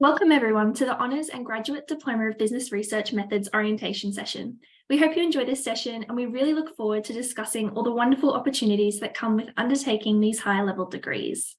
Welcome everyone to the Honours and Graduate Diploma of Business Research Methods orientation session. We hope you enjoy this session and we really look forward to discussing all the wonderful opportunities that come with undertaking these higher level degrees.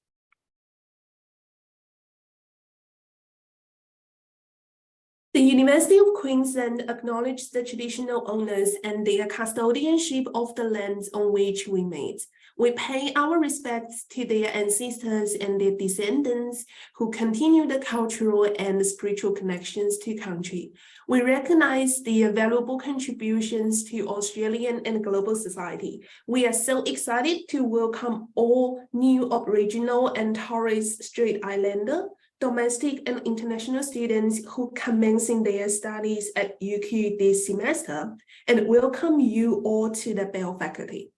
The University of Queensland acknowledges the traditional owners and their custodianship of the lands on which we meet. We pay our respects to their ancestors and their descendants who continue the cultural and spiritual connections to country. We recognize their valuable contributions to Australian and global society. We are so excited to welcome all new Aboriginal and Torres Strait Islander, domestic and international students who commencing their studies at UQ this semester, and welcome you all to the Bell faculty.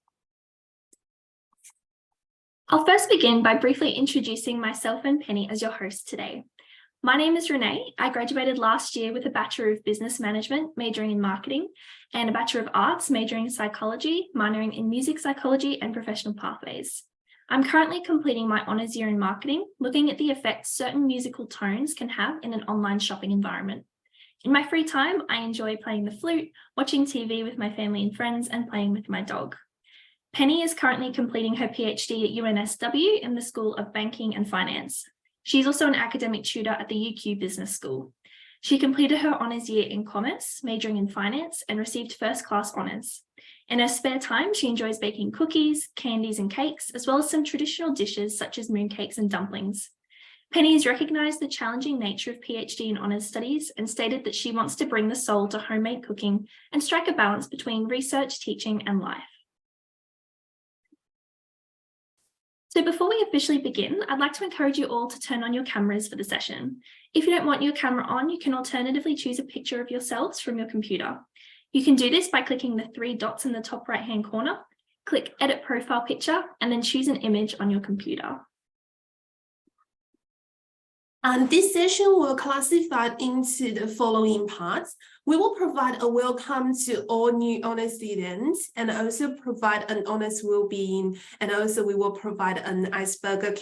I'll first begin by briefly introducing myself and Penny as your hosts today. My name is Renee. I graduated last year with a Bachelor of Business Management, majoring in marketing, and a Bachelor of Arts, majoring in psychology, minoring in music psychology and professional pathways. I'm currently completing my honours year in marketing, looking at the effects certain musical tones can have in an online shopping environment. In my free time, I enjoy playing the flute, watching TV with my family and friends, and playing with my dog. Penny is currently completing her PhD at UNSW in the School of Banking and Finance. She's also an academic tutor at the UQ Business School. She completed her honours year in commerce, majoring in finance, and received first-class honours. In her spare time, she enjoys baking cookies, candies and cakes, as well as some traditional dishes such as mooncakes and dumplings. Penny has recognised the challenging nature of PhD and honours studies and stated that she wants to bring the soul to homemade cooking and strike a balance between research, teaching and life. So before we officially begin, I'd like to encourage you all to turn on your cameras for the session. If you don't want your camera on, you can alternatively choose a picture of yourselves from your computer. You can do this by clicking the three dots in the top right-hand corner, click Edit Profile Picture, and then choose an image on your computer. And this session will classify into the following parts. We will provide a welcome to all new honours students and also provide an honours well-being, and also we will provide an icebreaker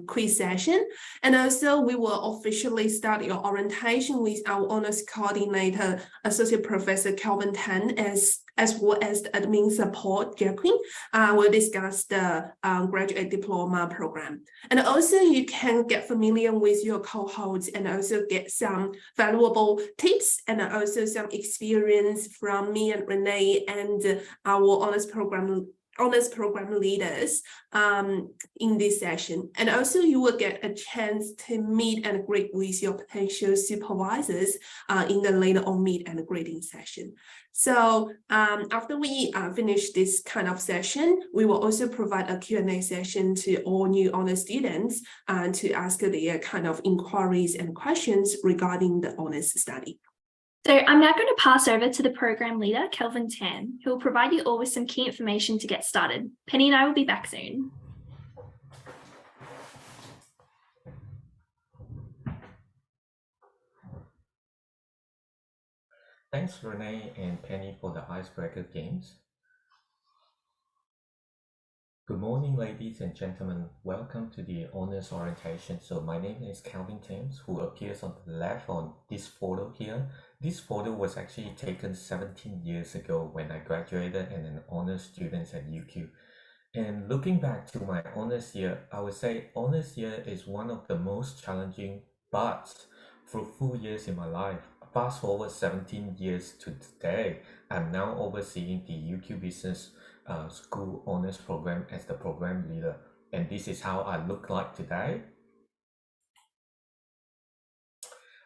quiz session, and also we will officially start your orientation with our honours coordinator, Associate Professor Kelvin Tan, as well as the admin support, Jacqueline. We'll discuss the graduate diploma program. And also you can get familiar with your cohorts and also get some valuable tips and also some experience from me and Renee and our honours program leaders in this session. And also you will get a chance to meet and greet with your potential supervisors in the later on meet and greeting session. So after we finish this kind of session, we will also provide a Q&A session to all new honors students to ask their kind of inquiries and questions regarding the honors study. So I'm now going to pass over to the program leader, Kelvin Tan, who will provide you all with some key information to get started. Penny and I will be back soon. Thanks Renee and Penny for the icebreaker games. Good morning, ladies and gentlemen. Welcome to the honors orientation. So my name is Calvin Thames, who appears on the left on this photo here. This photo was actually taken 17 years ago when I graduated and an honors student at UQ. And looking back to my honors year, I would say honors year is one of the most challenging but fruitful years in my life. Fast forward 17 years to today, I'm now overseeing the UQ Business School Honors Program as the program leader. And this is how I look like today.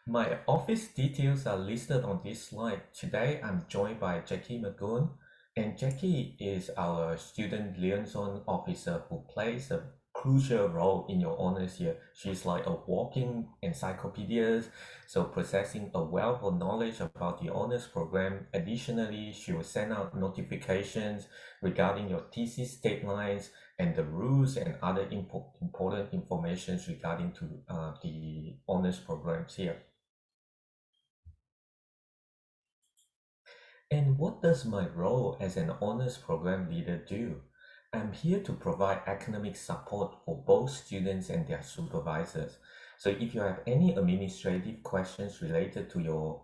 My office details are listed on this slide. Today, I'm joined by Jackie McGoon, and Jackie is our student liaison officer who plays a crucial role in your honors year. She's like a walking encyclopedia, so possessing a wealth of knowledge about the honors program. Additionally, she will send out notifications regarding your thesis deadlines and the rules and other important information regarding to the honors programs here. And what does my role as an honors program leader do? I'm here to provide academic support for both students and their supervisors. So if you have any administrative questions related to your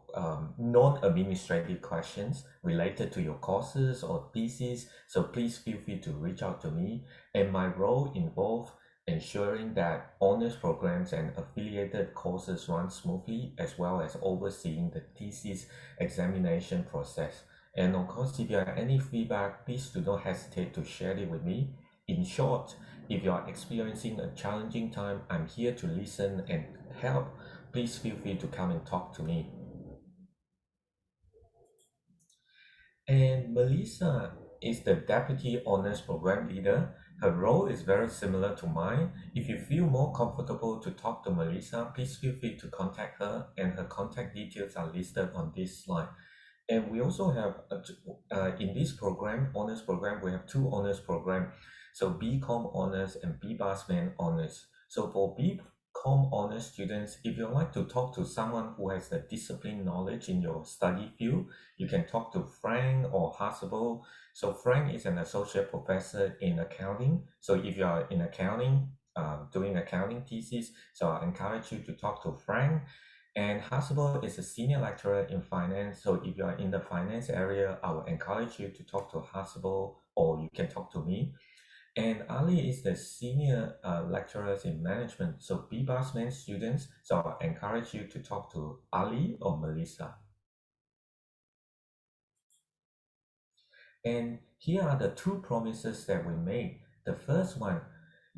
non-administrative questions related to your courses or thesis, so please feel free to reach out to me. And my role involves ensuring that honors programs and affiliated courses run smoothly, as well as overseeing the thesis examination process. And of course, if you have any feedback, please do not hesitate to share it with me. In short, if you are experiencing a challenging time, I'm here to listen and help. Please feel free to come and talk to me. And Melissa is the Deputy Honors Program Leader. Her role is very similar to mine. If you feel more comfortable to talk to Melissa, please feel free to contact her, and her contact details are listed on this slide. And we also have, in this program, honors program, we have two honors program. So BCom honors and BBASMAN honors. So for BCom honors students, if you like to talk to someone who has the discipline knowledge in your study field, you can talk to Frank or Hasable. So Frank is an associate professor in accounting. So if you are in accounting, doing accounting thesis, so I encourage you to talk to Frank. And Hasable is a senior lecturer in finance. So if you are in the finance area, I would encourage you to talk to Hasable, or you can talk to me. And Ali is the senior lecturer in management. So BBASMAN students, so I encourage you to talk to Ali or Melissa. And here are the two promises that we made. The first one,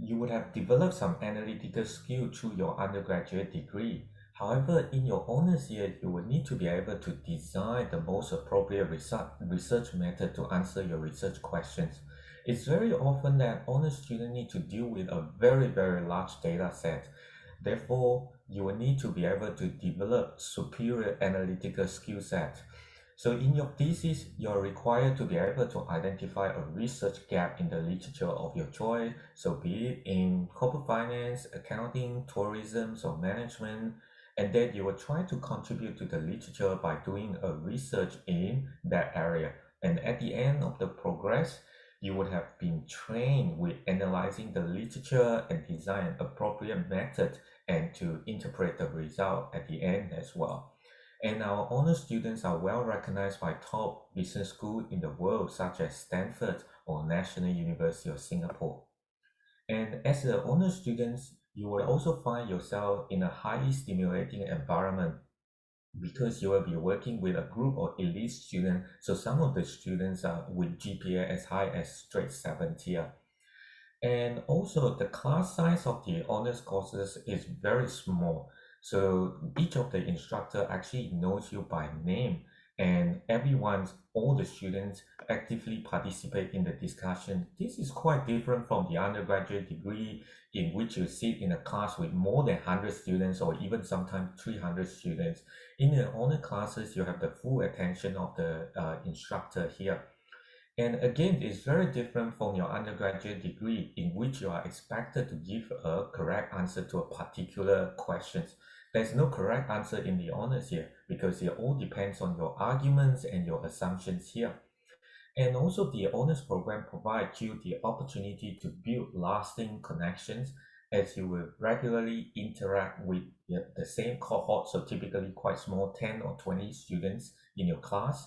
you would have developed some analytical skill through your undergraduate degree. However, in your honors year, you will need to be able to design the most appropriate research method to answer your research questions. It's very often that honors students need to deal with a very, very large data set. Therefore, you will need to be able to develop superior analytical skill set. So in your thesis, you're required to be able to identify a research gap in the literature of your choice. So be it in corporate finance, accounting, tourism, or management, and then you will try to contribute to the literature by doing a research in that area. And at the end of the progress, you would have been trained with analyzing the literature and design appropriate method and to interpret the result at the end as well. And our honor students are well recognized by top business schools in the world, such as Stanford or National University of Singapore. And as an honor students, you will also find yourself in a highly stimulating environment because you will be working with a group of elite students. So some of the students are with GPA as high as straight 70. And also the class size of the honors courses is very small. So each of the instructor actually knows you by name, and all the students actively participate in the discussion. This is quite different from the undergraduate degree in which you sit in a class with more than 100 students or even sometimes 300 students. In the honor classes, you have the full attention of the instructor here. And again, it's very different from your undergraduate degree in which you are expected to give a correct answer to a particular question. There's no correct answer in the honors here because it all depends on your arguments and your assumptions here. And also the honors program provides you the opportunity to build lasting connections as you will regularly interact with the same cohort, so typically quite small, 10 or 20 students in your class.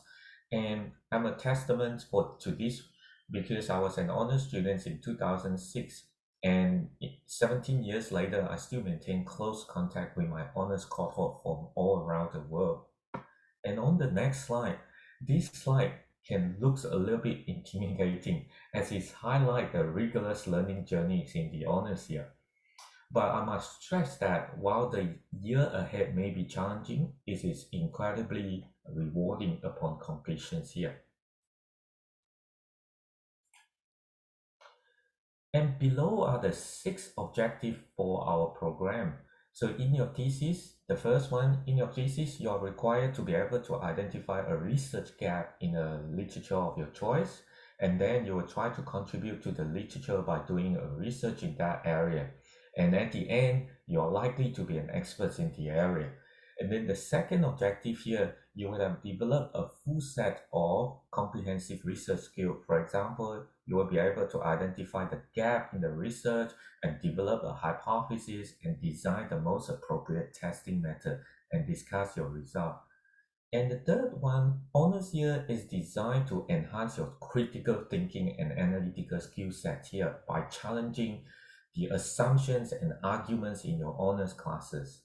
And I'm a testament to this because I was an honors student in 2006, and 17 years later, I still maintain close contact with my honors cohort from all around the world. And on the next slide, this slide can look a little bit intimidating as it highlights the rigorous learning journeys in the honors year. But I must stress that while the year ahead may be challenging, it is incredibly rewarding upon completion here. And below are the 6 objectives for our program. So in your thesis, the first one, in your thesis, you are required to be able to identify a research gap in the literature of your choice, and then you will try to contribute to the literature by doing a research in that area. And at the end, you're likely to be an expert in the area. And then the second objective here, you will have developed a full set of comprehensive research skill. For example, you will be able to identify the gap in the research and develop a hypothesis and design the most appropriate testing method and discuss your result. And the third one, honors year is designed to enhance your critical thinking and analytical skill set here by challenging the assumptions and arguments in your honors classes.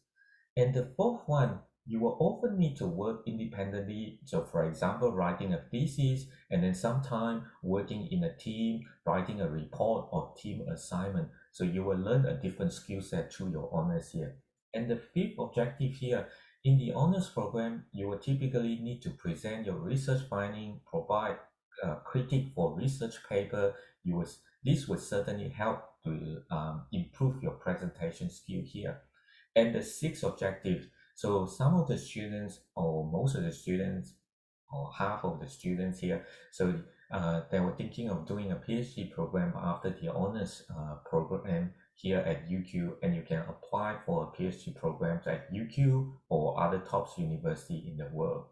And the fourth one, you will often need to work independently. So for example, writing a thesis and then sometime working in a team, writing a report or team assignment. So you will learn a different skill set through your honors year. And the fifth objective here, in the honors program, you will typically need to present your research finding, provide critique for research paper. This will certainly help to improve your presentation skill here. And the sixth objective, so some of the students or most of the students or half of the students here, so they were thinking of doing a PhD program after the honors program here at UQ, and you can apply for a PhD programs at UQ or other top university in the world.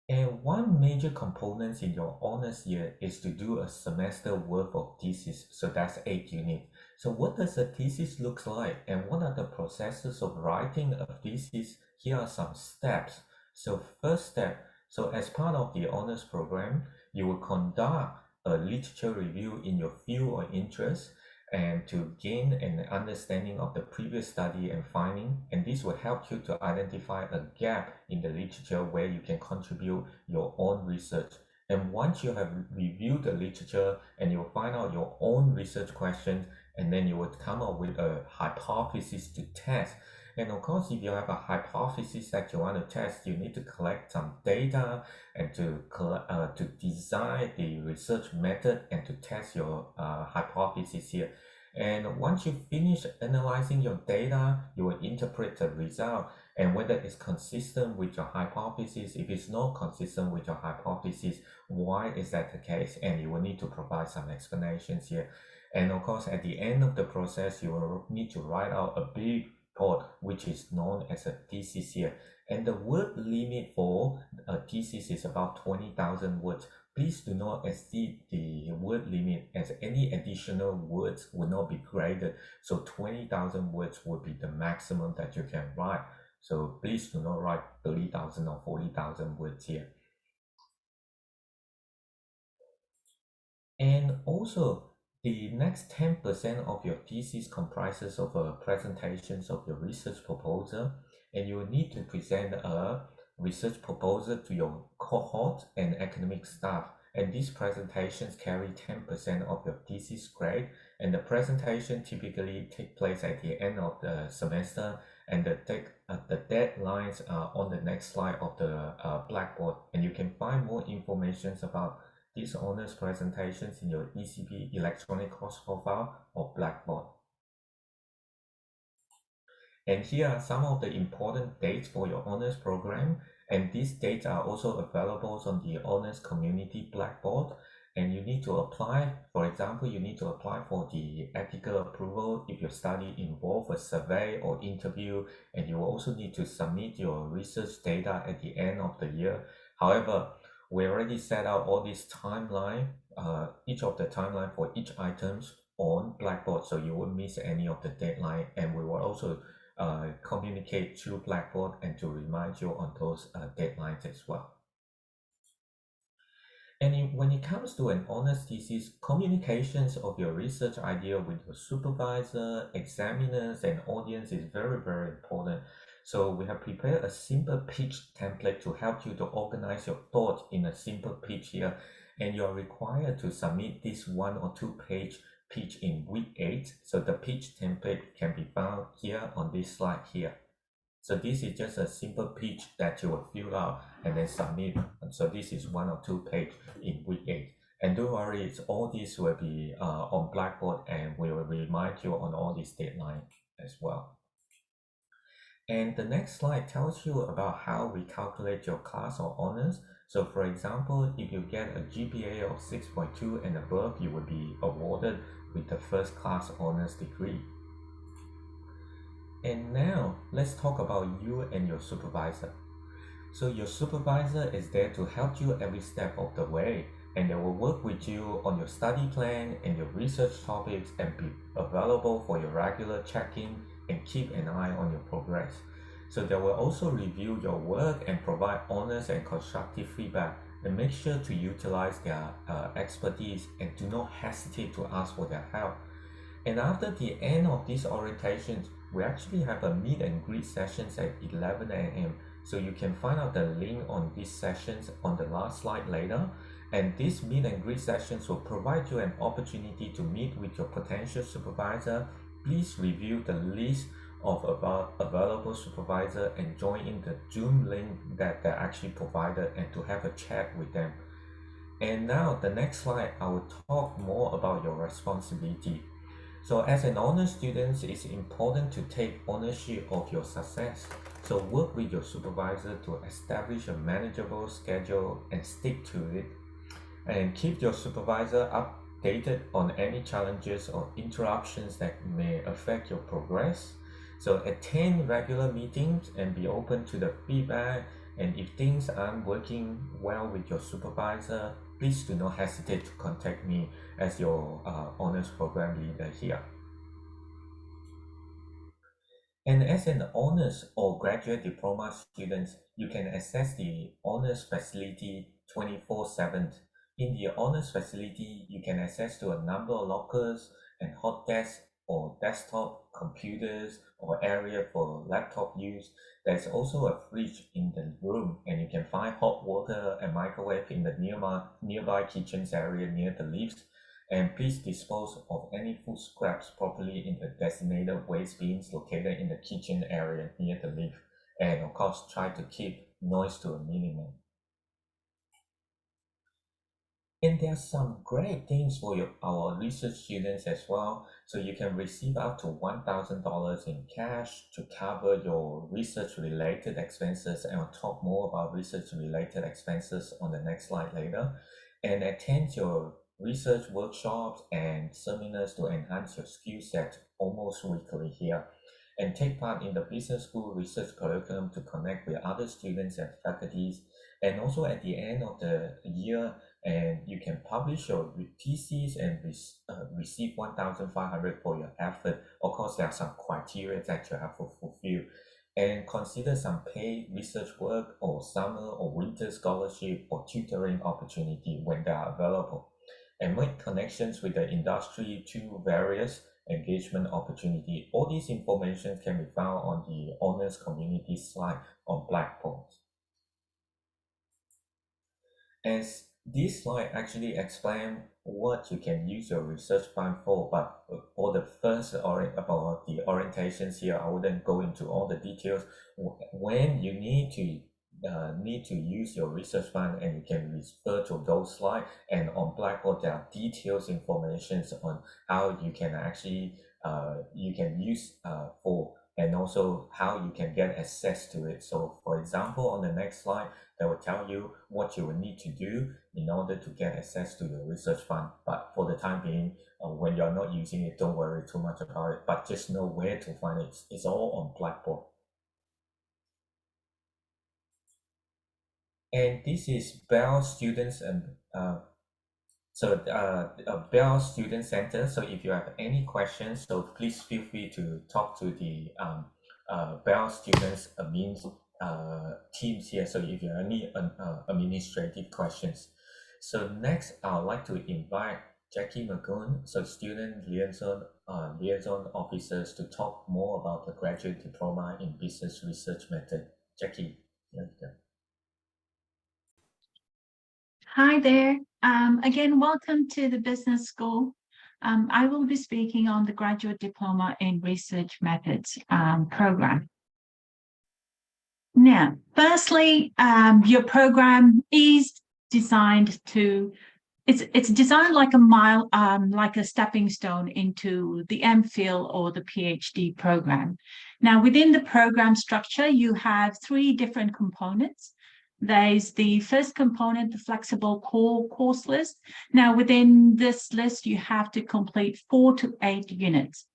And one major component in your honors year is to do a semester worth of thesis. So that's 8 units. So what does a thesis look like and what are the processes of writing a thesis? Here are some steps. So first step, so as part of the honors program, you will conduct a literature review in your field or interest and to gain an understanding of the previous study and finding, and this will help you to identify a gap in the literature where you can contribute your own research. And once you have reviewed the literature and you'll find out your own research questions, and then you will come up with a hypothesis to test. And of course, if you have a hypothesis that you want to test, you need to collect some data and to design the research method and to test your hypothesis here. And once you finish analyzing your data, you will interpret the result and whether it's consistent with your hypothesis. If it's not consistent with your hypothesis, why is that the case? And you will need to provide some explanations here. And of course, at the end of the process, you will need to write out a big report, which is known as a thesis here. And the word limit for a thesis is about 20,000 words. Please do not exceed the word limit, as any additional words will not be graded. So 20,000 words would be the maximum that you can write. So please do not write 30,000 or 40,000 words here. And also, the next 10% of your thesis comprises of presentations of your research proposal, and you will need to present a research proposal to your cohort and academic staff. And these presentations carry 10% of your thesis grade, and the presentation typically take place at the end of the semester, and the deadlines are on the next slide of the blackboard, and you can find more information about these honors presentations in your ECP electronic course profile or Blackboard. And here are some of the important dates for your honors program, and these dates are also available on the honors community Blackboard. And you need to apply, for example, you need to apply for the ethical approval if your study involves a survey or interview, and you also need to submit your research data at the end of the year. However, we already set out all this timeline, each of the timeline for each items on Blackboard, so you won't miss any of the deadline, and we will also communicate through Blackboard and to remind you on those deadlines as well. And when it comes to an honors thesis, communications of your research idea with your supervisor, examiners, and audience is very, very important. So we have prepared a simple pitch template to help you to organize your thoughts in a simple pitch here. And you're required to submit this 1 or 2 page pitch in week 8. So the pitch template can be found here on this slide here. So this is just a simple pitch that you will fill out and then submit. So this is 1 or 2 page in week 8. And don't worry, all this will be on Blackboard, and we will remind you on all these deadlines as well. And the next slide tells you about how we calculate your class or honors. So for example, if you get a GPA of 6.2 and above, you will be awarded with the first class honors degree. And now let's talk about you and your supervisor. So your supervisor is there to help you every step of the way, and they will work with you on your study plan and your research topics and be available for your regular check-in and keep an eye on your progress. So they will also review your work and provide honest and constructive feedback, and make sure to utilize their expertise and do not hesitate to ask for their help. And after the end of these orientations, we actually have a meet and greet sessions at 11 a.m. So you can find out the link on these sessions on the last slide later. And these meet and greet sessions will provide you an opportunity to meet with your potential supervisor. Please review the list of about available supervisor and join in the Zoom link that they actually provided and to have a chat with them. And now the next slide, I will talk more about your responsibility. So as an honor student, it's important to take ownership of your success. So work with your supervisor to establish a manageable schedule and stick to it. And keep your supervisor updated on any challenges or interruptions that may affect your progress. So attend regular meetings and be open to the feedback. And if things aren't working well with your supervisor, please do not hesitate to contact me as your honors program leader here. And as an honors or graduate diploma student, you can access the honors facility 24/7. In the honors facility, you can access to a number of lockers and hot desks or desktop computers or area for laptop use. There's also a fridge in the room, and you can find hot water and microwave in the nearby kitchens area near the lifts. And please dispose of any food scraps properly in the designated waste bins located in the kitchen area near the lift. And of course, try to keep noise to a minimum. And there are some great things for our research students as well. So you can receive up to $1,000 in cash to cover your research related expenses. And I'll talk more about research related expenses on the next slide later. And attend your research workshops and seminars to enhance your skill set almost weekly here. And take part in the business school research curriculum to connect with other students and faculties. And also at the end of the year, and you can publish your thesis and receive 1,500 for your effort. Of course, there are some criteria that you have to fulfill. And consider some paid research work or summer or winter scholarship or tutoring opportunity when they are available. And make connections with the industry to various engagement opportunity. All these information can be found on the honors community slide on Blackboard. As this slide actually explains what you can use your research fund for, but for the first about the orientations here, I wouldn't go into all the details. When you need to use your research fund, and you can refer to those slides, and on Blackboard there are details information on how you can actually you can use for, and also how you can get access to it. So for example, on the next slide, that will tell you what you will need to do in order to get access to your research fund. But for the time being, when you're not using it, don't worry too much about it, but just know where to find it. It's all on Blackboard. And this is Bell Students and Bell Student Center. So if you have any questions, so please feel free to talk to the Bell Students admins teams here. So if you have any administrative questions. So next, I'd like to invite Jackie Magoon, so student liaison officers, to talk more about the graduate diploma in business research method. Jackie, here you go. Hi there. Again, welcome to the business school. I will be speaking on the graduate diploma in research methods program. Now, firstly, your program is designed to, it's designed like a stepping stone into the MPhil or the PhD program. Now, within the program structure, you have 3 different components. There's the first component, the flexible core course list. Now, within this list, you have to complete 4 to 8 units.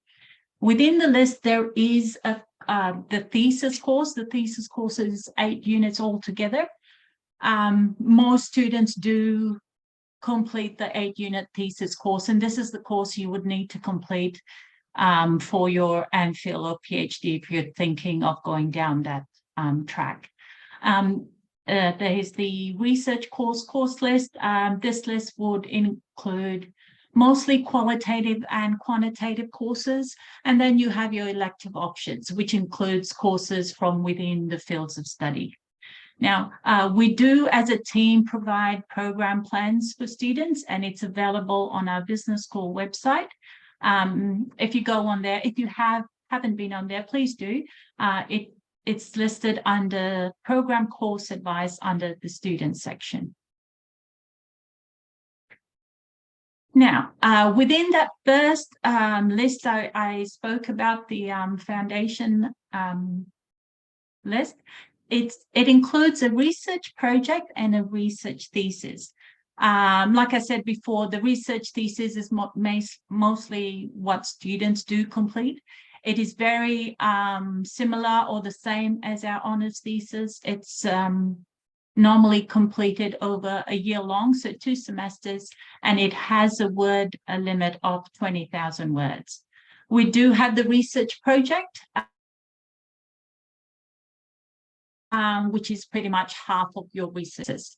Within the list, there is the thesis course. The thesis course is 8 units altogether. Most students do complete the 8-unit thesis course, and this is the course you would need to complete for your MPhil or PhD if you're thinking of going down that track. There is the research course list. This list would include mostly qualitative and quantitative courses, and then you have your elective options, which includes courses from within the fields of study. Now, we do, as a team, provide program plans for students, and it's available on our business school website. If you go on there, if you haven't been on there, please do. It's listed under program course advice under the student section. Now, within that first list, I spoke about the foundation list. It includes a research project and a research thesis. Like I said before, the research thesis is mostly what students do complete. It is very similar or the same as our honours thesis. It's normally completed over a year long, so 2 semesters, and it has a limit of 20,000 words. We do have the research project, which is pretty much half of your research.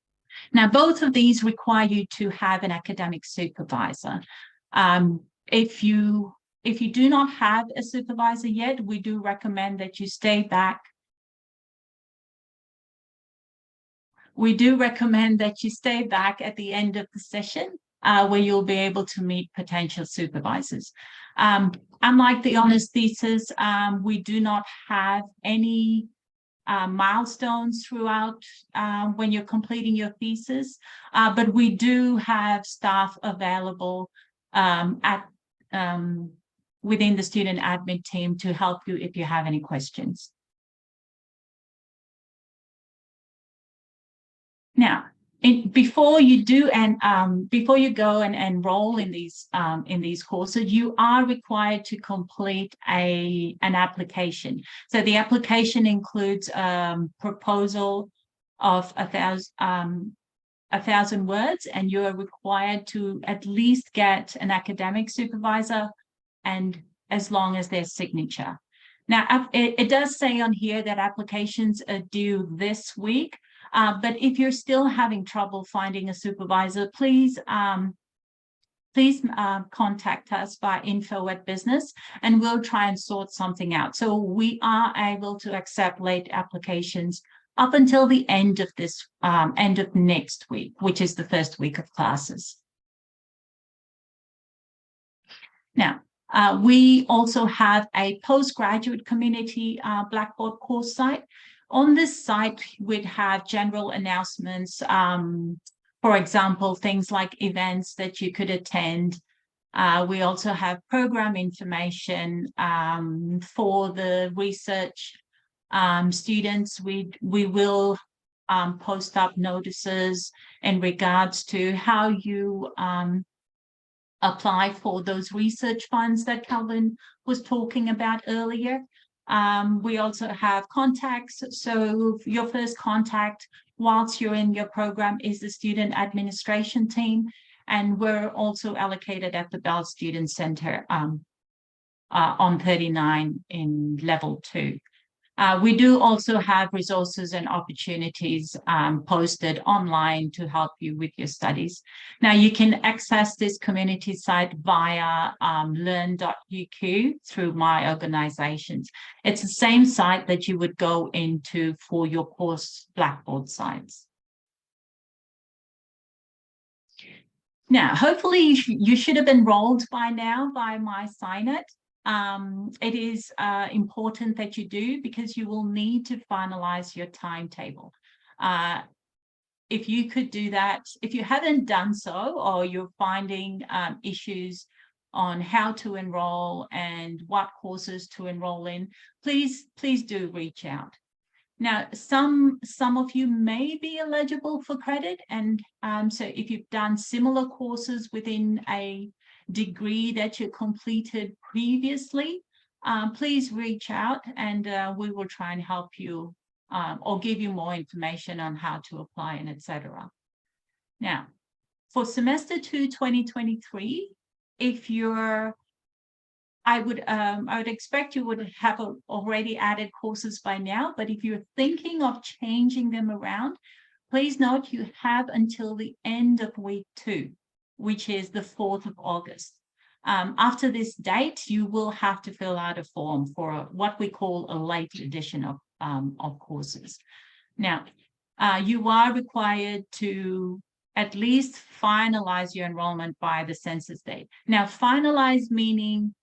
Now, both of these require you to have an academic supervisor. If you do not have a supervisor yet, we do recommend that you stay back. We do recommend that you stay back at the end of the session where you'll be able to meet potential supervisors. Unlike the honours thesis, we do not have any milestones throughout when you're completing your thesis, but we do have staff available within the student admin team to help you if you have any questions. Now, before you go and enroll in these courses, you are required to complete an application. So the application includes proposal of 1,000 words, and you are required to at least get an academic supervisor, and as long as their signature. Now, it does say on here that applications are due this week. But if you're still having trouble finding a supervisor, please contact us by info@business, and we'll try and sort something out. So we are able to accept late applications up until the end of next week, which is the first week of classes. Now, we also have a postgraduate community Blackboard course site. On this site, we'd have general announcements, for example, things like events that you could attend. We also have program information for the research students. We will post up notices in regards to how you apply for those research funds that Calvin was talking about earlier. We also have contacts. So your first contact whilst you're in your program is the student administration team. And we're also allocated at the Bell Student Centre on 39 in level 2. We do also have resources and opportunities posted online to help you with your studies. Now, you can access this community site via learn.uq through my organizations. It's the same site that you would go into for your course Blackboard sites. Now, hopefully you should have enrolled by now by my sign-it. It is important that you do, because you will need to finalize your timetable. If you could do that, if you haven't done so, or you're finding issues on how to enroll and what courses to enroll in, please do reach out. Now, some of you may be eligible for credit, and so if you've done similar courses within a degree that you completed previously, please reach out and we will try and help you or give you more information on how to apply and etc. Now, for semester 2, 2023, if you're, I would expect you would have already added courses by now, but if you're thinking of changing them around, please note you have until the end of week 2, which is the 4th of August. After this date, you will have to fill out a form for what we call a late edition of courses. Now, you are required to at least finalize your enrollment by the census date. Now, finalize meaning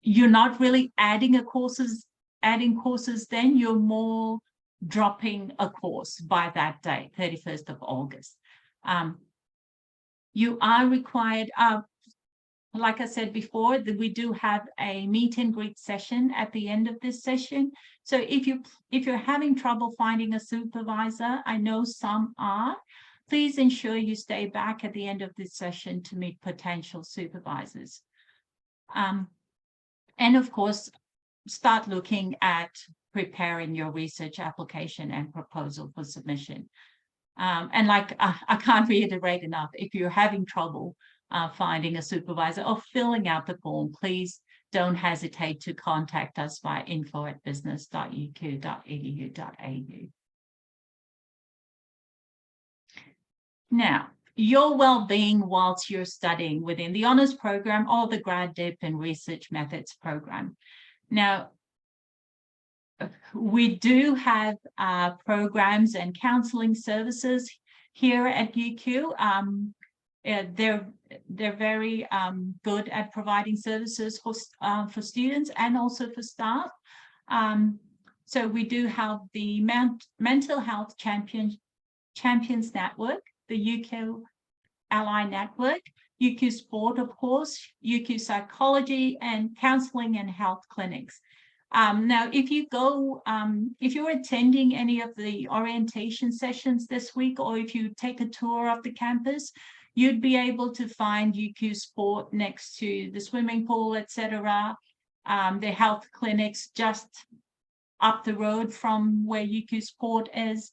you're not really adding courses then, you're more dropping a course by that date, 31st of August. You are required, like I said before, that we do have a meet and greet session at the end of this session. So if you're having trouble finding a supervisor, I know some are, please ensure you stay back at the end of this session to meet potential supervisors. And of course, start looking at preparing your research application and proposal for submission. And like I can't reiterate enough, if you're having trouble finding a supervisor or filling out the form, please don't hesitate to contact us via info@business.uq.edu.au. Now, your well-being whilst you're studying within the honours program or the grad dip and research methods program. Now, we do have programs and counselling services here at UQ. They're very good at providing services for students and also for staff. So we do have the Mental Health Champions Network, the UQ Ally Network, UQ Sport, of course, UQ Psychology, and counselling and health clinics. Now, if you're attending any of the orientation sessions this week, or if you take a tour of the campus, you'd be able to find UQ Sport next to the swimming pool, etc. The health clinics just up the road from where UQ Sport is.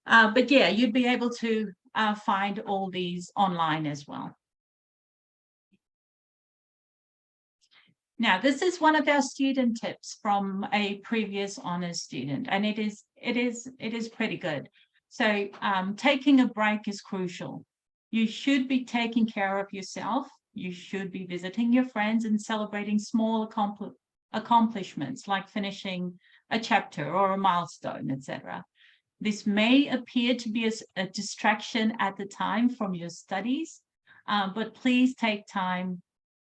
But yeah, you'd be able to find all these online as well. Now, this is one of our student tips from a previous honours student, and it is pretty good. So taking a break is crucial. You should be taking care of yourself. You should be visiting your friends and celebrating small accomplishments like finishing a chapter or a milestone, etc. This may appear to be a distraction at the time from your studies, but please take time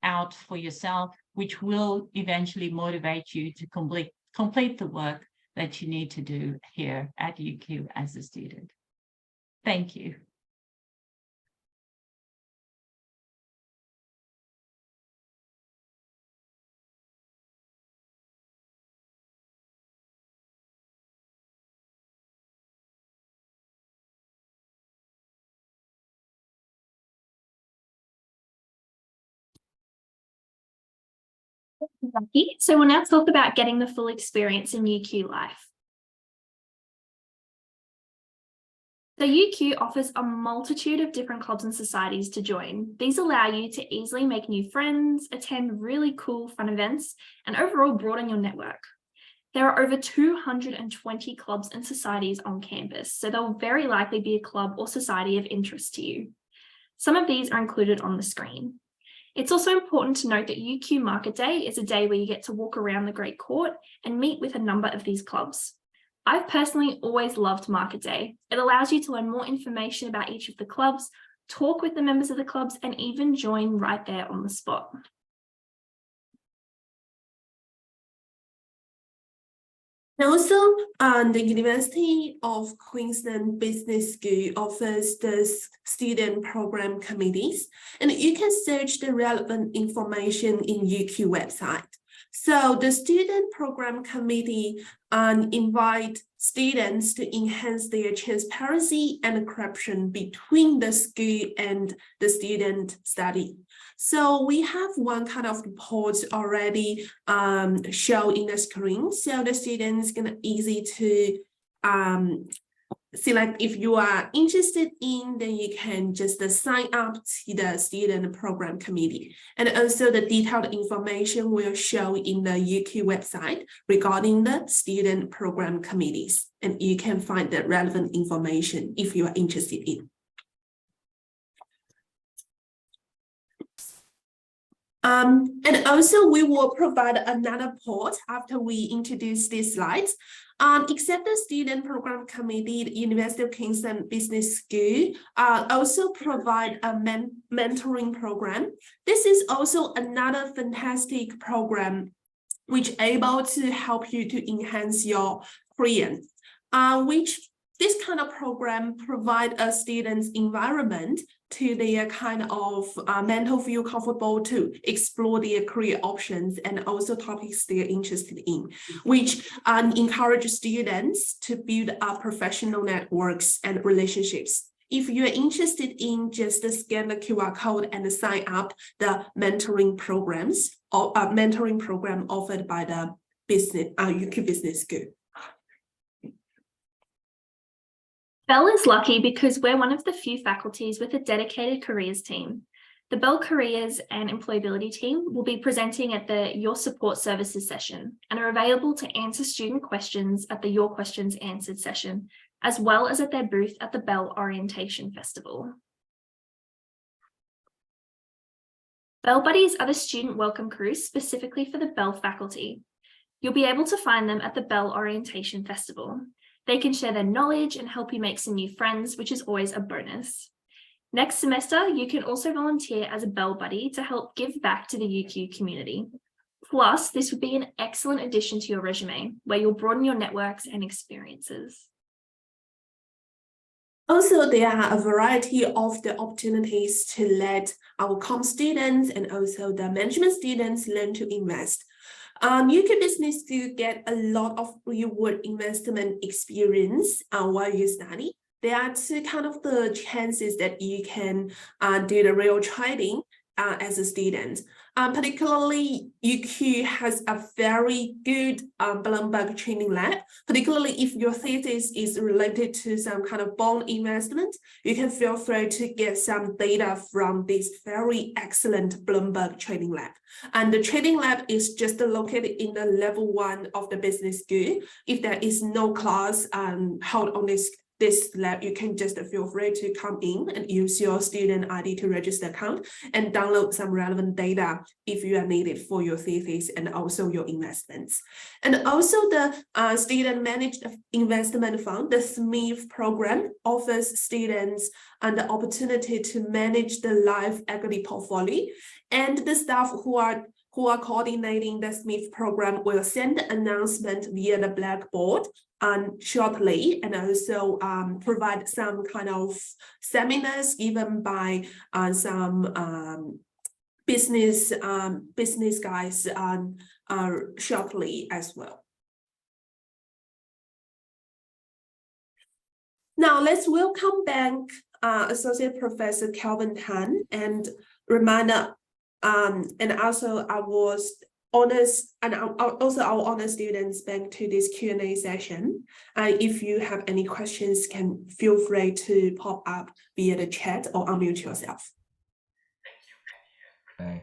out for yourself, which will eventually motivate you to complete the work that you need to do here at UQ as a student. Thank you. Lucky. So we'll now talk about getting the full experience in UQ life. So UQ offers a multitude of different clubs and societies to join. These allow you to easily make new friends, attend really cool fun events, and overall broaden your network. There are over 220 clubs and societies on campus, so they'll very likely be a club or society of interest to you. Some of these are included on the screen. It's also important to note that UQ Market Day is a day where you get to walk around the Great Court and meet with a number of these clubs. I've personally always loved Market Day. It allows you to learn more information about each of the clubs, talk with the members of the clubs, and even join right there on the spot. Also, the University of Queensland Business School offers the student program committees, and you can search the relevant information in UQ website. So the student program committee invite students to enhance their transparency and corruption between the school and the student study. So we have one kind of report already shown in the screen. So the students can easy to select if you are interested in, then you can just sign up to the student program committee. And also the detailed information will show in the UQ website regarding the student program committees. And you can find the relevant information if you are interested in. And also we will provide another report after we introduce these slides. Except the student program committee, the University of Queensland Business School also provide a mentoring program. This is also another fantastic program which able to help you to enhance your career, which this kind of program provide a student's environment to their kind of mental feel comfortable to explore their career options and also topics they're interested in, which encourage students to build up professional networks and relationships. If you're interested in, just scan the QR code and sign up the mentoring programs or mentoring program offered by the UQ Business School. Bell is lucky because we're one of the few faculties with a dedicated careers team. The Bell Careers and Employability team will be presenting at the Your Support Services session and are available to answer student questions at the Your Questions Answered session, as well as at their booth at the Bell Orientation Festival. Bell Buddies are the student welcome crews specifically for the Bell faculty. You'll be able to find them at the Bell Orientation Festival. They can share their knowledge and help you make some new friends, which is always a bonus. Next semester, you can also volunteer as a Bell Buddy to help give back to the UQ community. Plus, this would be an excellent addition to your resume, where you'll broaden your networks and experiences. Also, there are a variety of the opportunities to let our comm students and also the management students learn to invest. UQ Business do get a lot of real-world investment experience while you study. There are two kind of the chances that you can do the real trading as a student. Particularly, UQ has a very good Bloomberg training lab. Particularly if your thesis is related to some kind of bond investment, you can feel free to get some data from this very excellent Bloomberg training lab. And the training lab is just located in the level 1 of the business school. If there is no class held on this lab, you can just feel free to come in and use your student ID to register account and download some relevant data if you are needed for your thesis and also your investments. And also the student managed investment fund, the SMIF program, offers students the opportunity to manage the life equity portfolio, and the staff who are coordinating the SMIF program will send the announcement via the Blackboard shortly, and also provide some kind of seminars given by some business guys shortly as well. Now let's welcome back Associate Professor Calvin Tan and reminder and also our honors and also our honor students back to this Q&A session. If you have any questions, can feel free to pop up via the chat or unmute yourself. Thank you,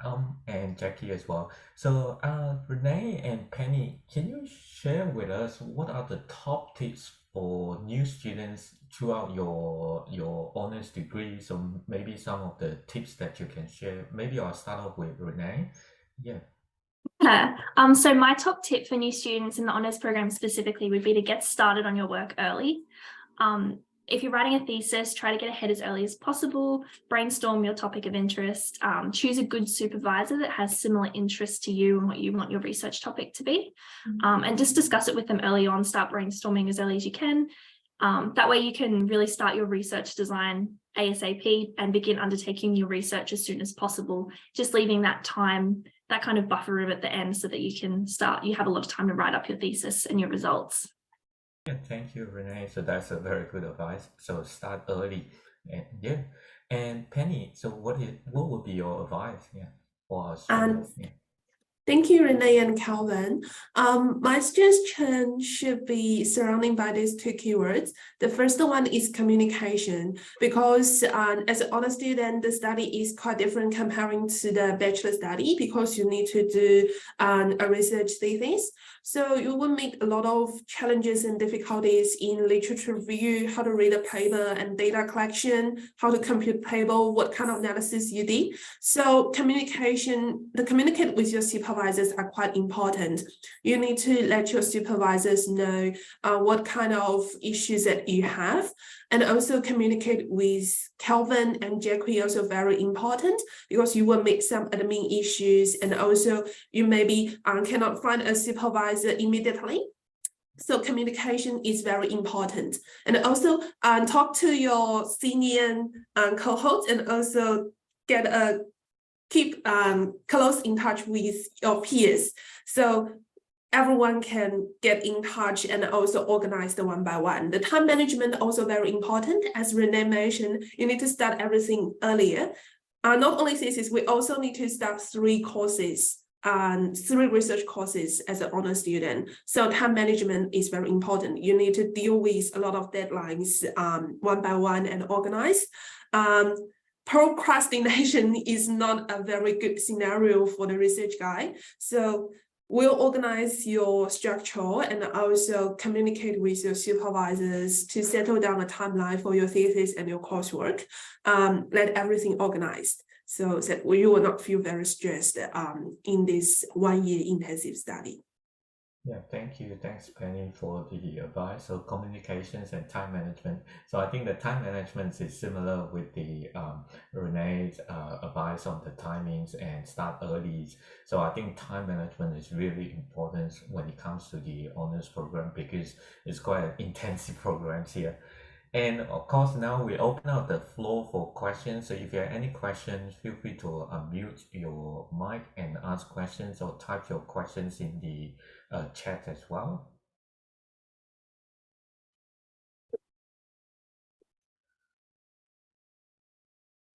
Penny. And Jackie as well. So Renee and Penny, can you share with us what are the top tips for new students throughout your honors degree? So maybe some of the tips that you can share. Maybe I'll start off with Renee. Yeah. So my top tip for new students in the honours program specifically would be to get started on your work early. If you're writing a thesis, try to get ahead as early as possible, brainstorm your topic of interest, choose a good supervisor that has similar interests to you and what you want your research topic to be, and just discuss it with them early on, start brainstorming as early as you can. That way you can really start your research design ASAP and begin undertaking your research as soon as possible, just leaving that time that kind of buffer room at the end so that you have a lot of time to write up your thesis and your results. Yeah, thank you, Renee. So that's a very good advice. So start early, and yeah. And Penny, so what would be your advice, for our students? Thank you, Renee and Calvin. My suggestion should be surrounding by these two keywords. The first one is communication, because as an honor student, the study is quite different comparing to the bachelor study, because you need to do a research thesis. So you will meet a lot of challenges and difficulties in literature review, how to read a paper and data collection, how to compute table, what kind of analysis you did. So communicate with your supervisors are quite important. You need to let your supervisors know what kind of issues that you have, and also communicate with Calvin and Jackie, also very important, because you will meet some admin issues, and also you maybe cannot find a supervisor immediately. So communication is very important. And also talk to your senior cohorts, and also keep close in touch with your peers, so everyone can get in touch and also organize the one by one. The time management also very important. As Renee mentioned, you need to start everything earlier. Not only thesis, we also need to start 3 courses, 3 research courses as an honor student. So time management is very important. You need to deal with a lot of deadlines one by one and organize. Procrastination is not a very good scenario for the research guy. So we'll organize your structure and also communicate with your supervisors to settle down a timeline for your thesis and your coursework. Let everything organized so that you will not feel very stressed in this 1-year intensive study. Yeah, thank you. Thanks, Penny, for the advice. So communications and time management. So I think the time management is similar with the Renee's advice on the timings and start early. So I think time management is really important when it comes to the honors program, because it's quite an intensive program here. And of course, now we open up the floor for questions. So if you have any questions, feel free to unmute your mic and ask questions, or type your questions in the chat as well.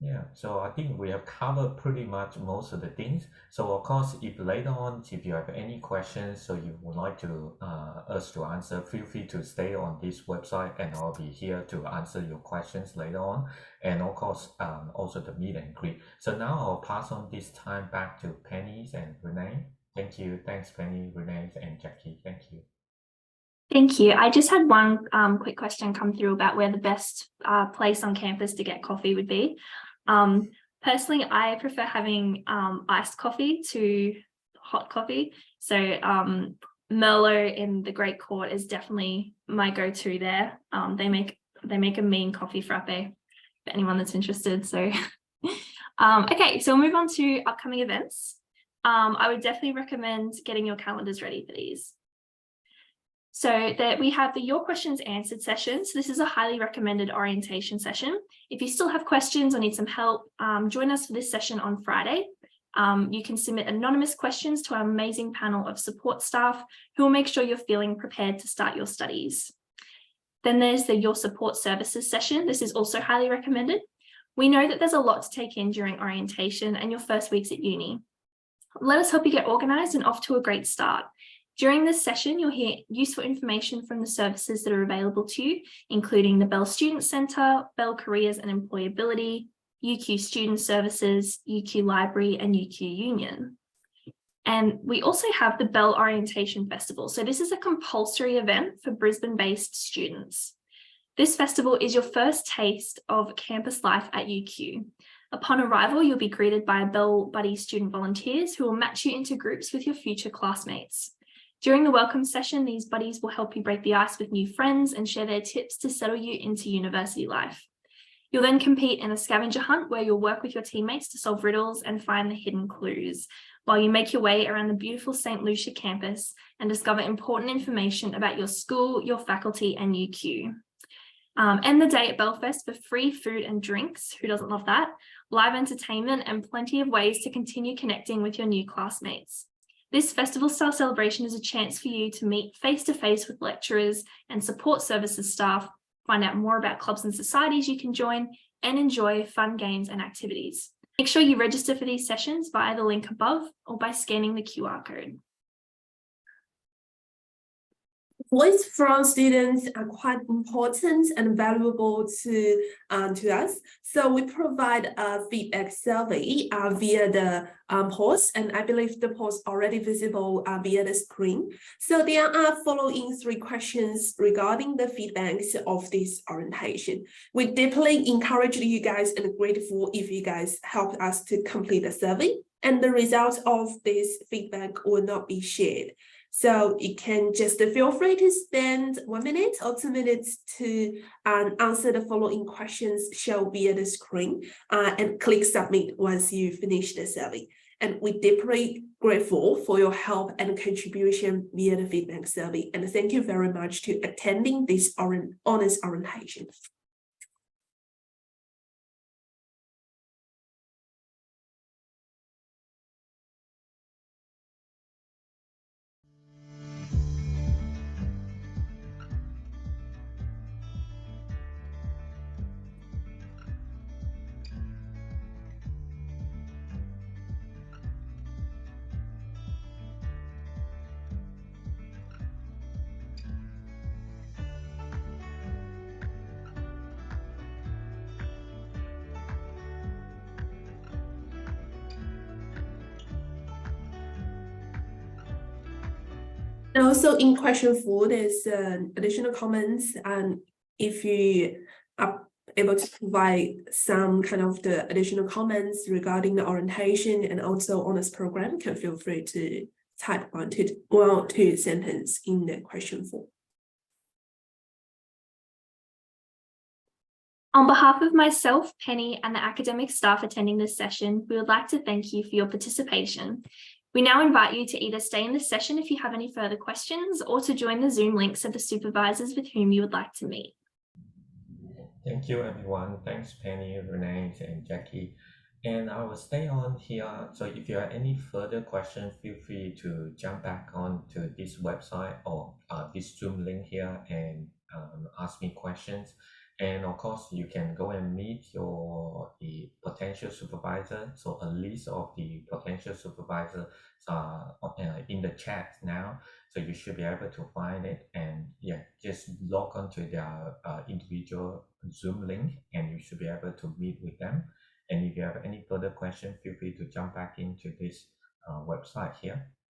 Yeah, so I think we have covered pretty much most of the things. So of course, if later on, if you have any questions, so you would like to us to answer, feel free to stay on this website, and I'll be here to answer your questions later on. And of course, also the meet and greet. So now I'll pass on this time back to Penny and Renee. Thank you. Thanks, Penny, Renee, and Jackie. Thank you. Thank you. I just had one quick question come through about where the best place on campus to get coffee would be. Personally, I prefer having iced coffee to hot coffee. So Merlot in the Great Court is definitely my go-to there. They make a mean coffee frappe for anyone that's interested. So okay, so we'll move on to upcoming events. I would definitely recommend getting your calendars ready for these. So that we have the Your Questions Answered session. So this is a highly recommended orientation session. If you still have questions or need some help, join us for this session on Friday. You can submit anonymous questions to our amazing panel of support staff who will make sure you're feeling prepared to start your studies. Then there's the Your Support Services session. This is also highly recommended. We know that there's a lot to take in during orientation and your first weeks at uni. Let us help you get organised and off to a great start. During this session, you'll hear useful information from the services that are available to you, including the Bell Student Centre, Bell Careers and Employability, UQ Student Services, UQ Library and UQ Union. And we also have the Bell Orientation Festival. So this is a compulsory event for Brisbane-based students. This festival is your first taste of campus life at UQ. Upon arrival, you'll be greeted by Bell Buddy student volunteers who will match you into groups with your future classmates. During the welcome session, these buddies will help you break the ice with new friends and share their tips to settle you into university life. You'll then compete in a scavenger hunt where you'll work with your teammates to solve riddles and find the hidden clues, while you make your way around the beautiful St. Lucia campus and discover important information about your school, your faculty and UQ. End the day at Belfast for free food and drinks. Who doesn't love that? live entertainment, and plenty of ways to continue connecting with your new classmates. This festival-style celebration is a chance for you to meet face-to-face with lecturers and support services staff, find out more about clubs and societies you can join, and enjoy fun games and activities. Make sure you register for these sessions via the link above or by scanning the QR code. Voice from students are quite important and valuable to us. So we provide a feedback survey via the post, and I believe the post already visible via the screen. So there are following 3 questions regarding the feedbacks of this orientation. We deeply encourage you guys and grateful if you guys help us to complete the survey, and the results of this feedback will not be shared. So you can just feel free to spend 1 minute or 2 minutes to answer the following questions shown via the screen and click submit once you finish the survey. And we're deeply grateful for your help and contribution via the feedback survey. And thank you very much to attending this honors orientation. And also in question 4, there's additional comments, and if you are able to provide some kind of the additional comments regarding the orientation and also honors program, can feel free to type 1 or 2 sentences in the question 4. On behalf of myself, Penny, and the academic staff attending this session, we would like to thank you for your participation. We now invite you to either stay in this session if you have any further questions, or to join the Zoom links of the supervisors with whom you would like to meet. Thank you, everyone. Thanks, Penny, Renee, and Jackie. And I will stay on here. So if you have any further questions, feel free to jump back on to this website or this Zoom link here and ask me questions. And of course, you can go and meet the potential supervisor. So a list of the potential supervisors are in the chat now. So you should be able to find it, and yeah, just log on to their individual Zoom link, and you should be able to meet with them. And if you have any further questions, feel free to jump back into this website here.